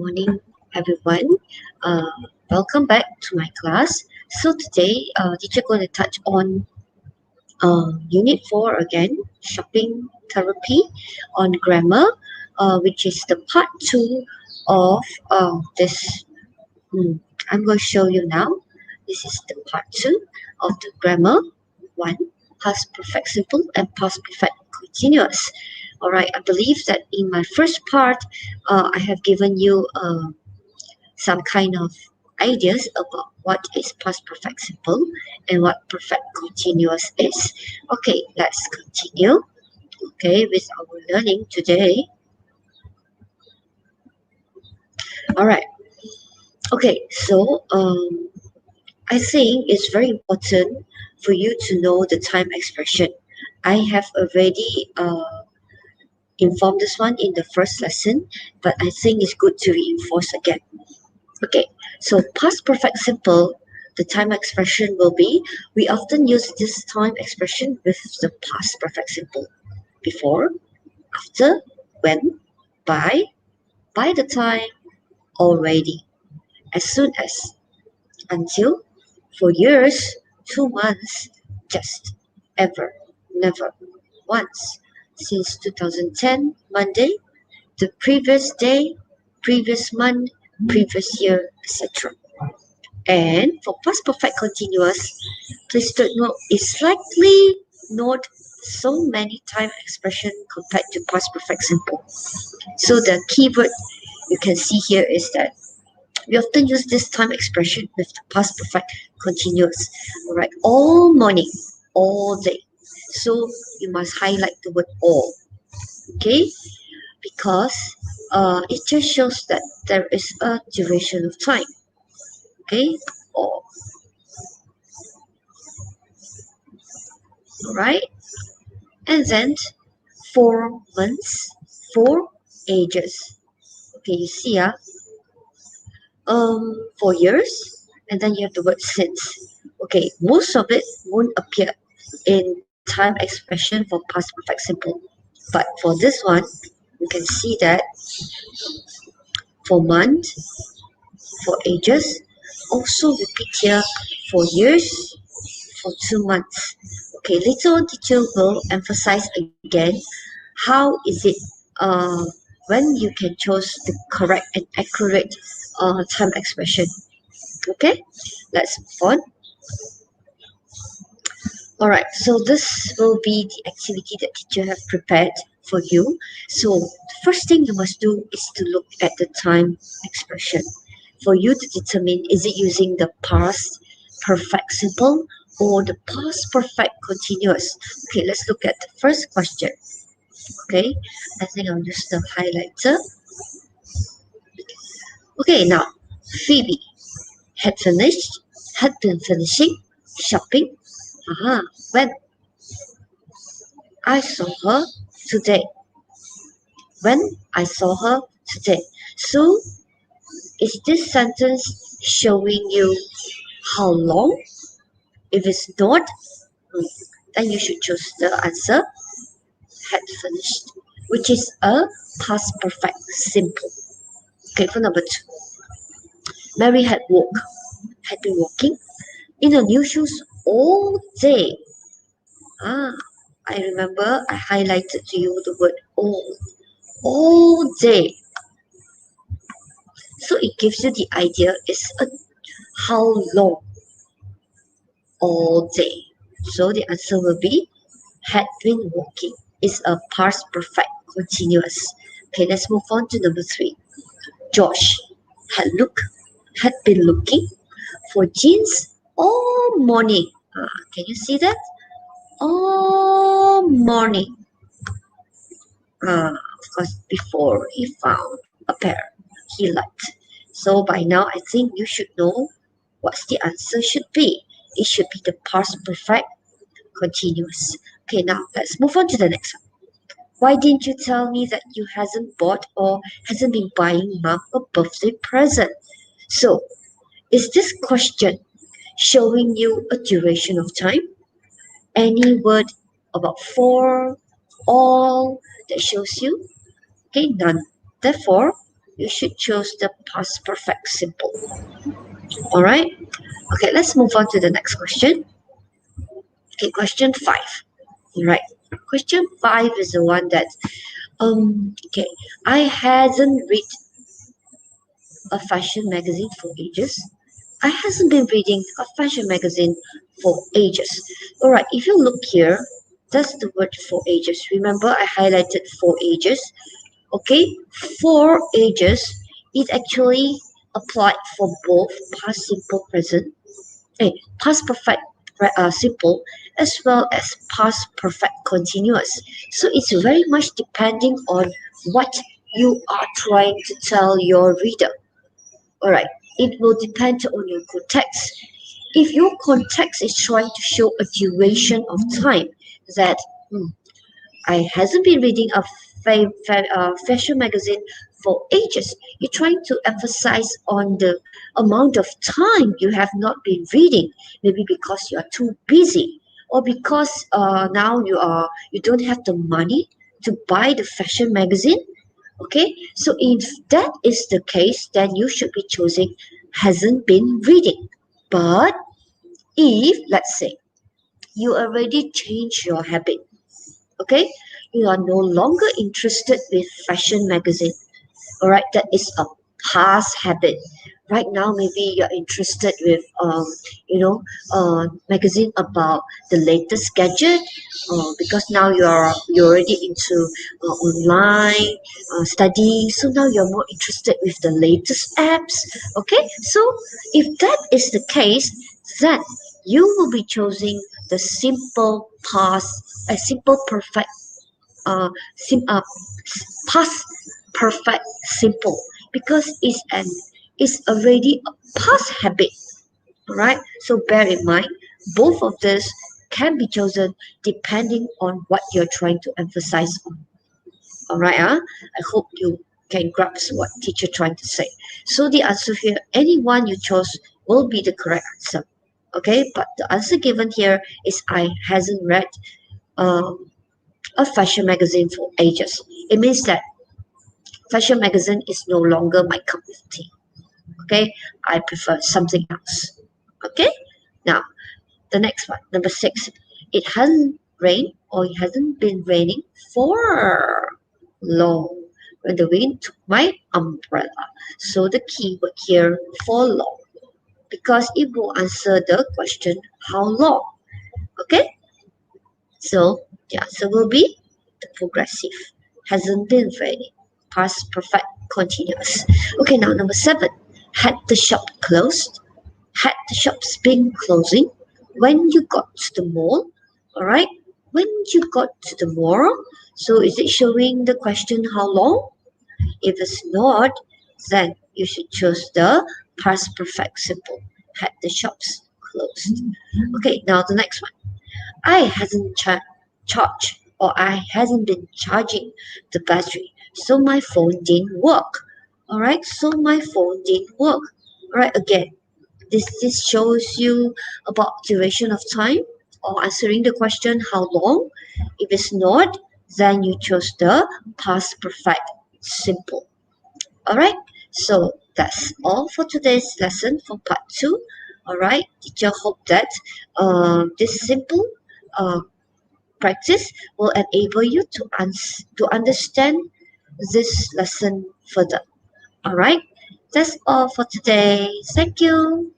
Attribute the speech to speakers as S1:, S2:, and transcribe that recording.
S1: morning, everyone. Welcome back to my class. So today, teacher going to touch on Unit 4 again, shopping therapy on grammar, which is the part 2 of this. I'm going to show you now. This is the part 2 of the grammar 1, past perfect simple and past perfect continuous. All right, I believe that in my first part, I have given you some kind of ideas about what is past perfect simple and what perfect continuous is. Okay, let's continue. Okay, with our learning today. All right. Okay, so I think it's very important for you to know the time expression. I have already informed this one in the first lesson, but I think it's good to reinforce again. Okay, so past perfect simple, the time expression will be, we often use this time expression with the past perfect simple. Before, after, when, by the time, already, as soon as, until, for years, 2 months, just, ever, never, once, since 2010, Monday, the previous day, previous month, previous year, etc. And for past perfect continuous, please note it's likely not so many time expression compared to past perfect simple. So the keyword you can see here is that we often use this time expression with the past perfect continuous. All right, all morning, all day. So you must highlight the word all. Okay, because it just shows that there is a duration of time. Okay, all. All right, and then 4 months, 4 ages. Okay, you see, 4 years, and then you have the word since. Okay, most of it won't appear in time expression for past perfect simple, but for this one, you can see that for month, for ages, also repeat here for years, for 2 months. Okay, later on teacher will emphasize again how is it when you can choose the correct and accurate time expression. Okay, let's move on. All right, so this will be the activity that teacher have prepared for you. So the first thing you must do is to look at the time expression for you to determine is it using the past perfect simple or the past perfect continuous. Okay, let's look at the first question. Okay, I think I'll use the highlighter. Okay, now Phoebe had been finishing shopping. When? I saw her today. When I saw her today. So, is this sentence showing you how long? If it's not, then you should choose the answer had finished, which is a past perfect simple. Okay, for number 2. Mary had been walking in her new shoes all day. I remember I highlighted to you the word all day. So it gives you the idea it's how long, all day. So the answer will be had been walking is a past perfect continuous. Okay, let's move on to number 3. Josh had been looking for jeans all morning. Can you see that? All morning. Of course, before he found a pair he liked. So by now, I think you should know what's the answer should be. It should be the past perfect continuous. Okay, now let's move on to the next one. Why didn't you tell me that you hasn't bought or hasn't been buying Mom a birthday present? So, is this question showing you a duration of time? Any word about for, all that shows you? Okay, none. Therefore, you should choose the past perfect simple. All right. Okay, let's move on to the next question. Okay, question 5. All right. Question 5 is the one that okay, I hasn't read a fashion magazine for ages. I hasn't been reading a fashion magazine for ages. All right, if you look here, that's the word for ages. Remember, I highlighted for ages. Okay, for ages, it actually applied for both past simple present, past perfect simple, as well as past perfect continuous. So it's very much depending on what you are trying to tell your reader. All right, it will depend on your context. If your context is trying to show a duration of time that I hasn't been reading a fashion magazine for ages. You're trying to emphasize on the amount of time you have not been reading, maybe because you are too busy, or because now you don't have the money to buy the fashion magazine. Okay, so if that is the case, then you should be choosing hasn't been reading. But if let's say you already changed your habit, okay, you are no longer interested with fashion magazine. All right, that is a past habit. Right now maybe you're interested with magazine about the latest gadget, because now you're already into online study, so now you're more interested with the latest apps. Okay, so if that is the case, then you will be choosing the simple past, a simple perfect sim past perfect simple, because it's already a past habit. Right, so bear in mind both of this can be chosen depending on what you're trying to emphasize on. All right, I hope you can grasp what teacher trying to say. So the answer here, anyone you chose will be the correct answer. Okay, but the answer given here is I hasn't read um, a fashion magazine for ages. It means that fashion magazine is no longer my cup of tea. Okay, I prefer something else. Okay, now the next one, number 6. It hasn't rained, or it hasn't been raining for long. When the wind took my umbrella. So the keyword here, for long, because it will answer the question how long. Okay, so the answer will be the progressive. Hasn't been raining. Past perfect continuous. Okay, now number 7. Had the shop closed? Had the shops been closing when you got to the mall? All right, when you got to the mall. So is it showing the question how long? If it's not, then you should choose the past perfect simple. Had the shops closed. Okay, now the next one. I hasn't charged, or I hasn't been charging the battery, so my phone didn't work. All right, so my phone didn't work. All right, again, this shows you about duration of time, or answering the question how long. If it's not, then you chose the past perfect simple. All right, so that's all for today's lesson for part 2. All right, teacher hope that this simple uh, practice will enable you to understand this lesson further. All right, that's all for today. Thank you.